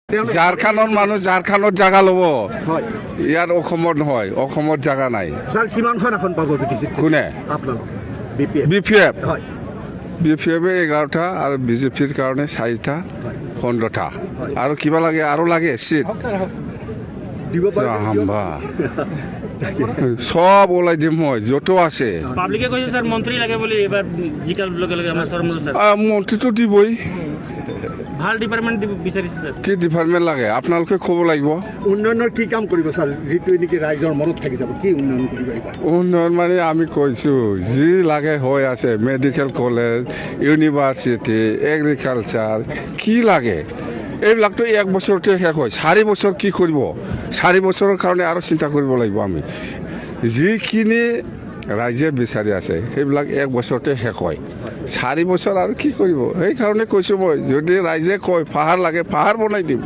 ঝাৰখণ্ডৰ মানুহ ঝাৰখণ্ডত জাগা ল'ব ইয়াৰ অসমত নহয় অসমত জাগা নাই স্যার কিমানখন এখন পাব বিটিসি কোনে আপনার বি পি এফ হয় বি পি এফে 11টা আৰু বিজেপিৰ কাৰণে 4টা 15টা আৰু কিবা লাগে আৰু লাগে চিট দিব হাম্বা সব ওলাই দিম মই যত আছে পাব্লিকে কৈছে স্যার মন্ত্রী লাগে বলি এবার জিকার লগে লগে আমার সরমুজ স্যার মন্ত্ৰীটো দিবই ভাল ডিপাৰ্টমেন্ট বিচাৰিছে স্যাৰ কি ডিপাৰ্টমেণ্ট লাগে আপোনালোকে ক'ব লাগিব উন্নয়নৰ কি কাম কৰিব স্যাৰ যেটো নেকি ৰাইজৰ মনত থাকি যাব কি উন্নয়ন কৰিব এইবাৰ উন্নয়ন মানে আমি কৈছোঁ যি লাগে হৈ আছে মেডিকেল কলেজ ইউনিভাৰ্চিটি এগ্ৰিকালচাৰ কি লাগে এইবিলাকতো 1 বছৰতে শেষ হয় 4 বছৰ কি কৰিব 4 বছৰৰ কাৰণে আৰু চিন্তা কৰিব লাগিব আমি যিখিনি ৰাইজে বিচাৰি আছে সেইবিলাক 1 বছৰতে শেষ হয় 4 বছৰ আৰু কি কৰিব সেইকাৰণে কৈছোঁ মই যদি ৰাইজে কয় পাহাৰ লাগে পাহাৰ বনাই দিম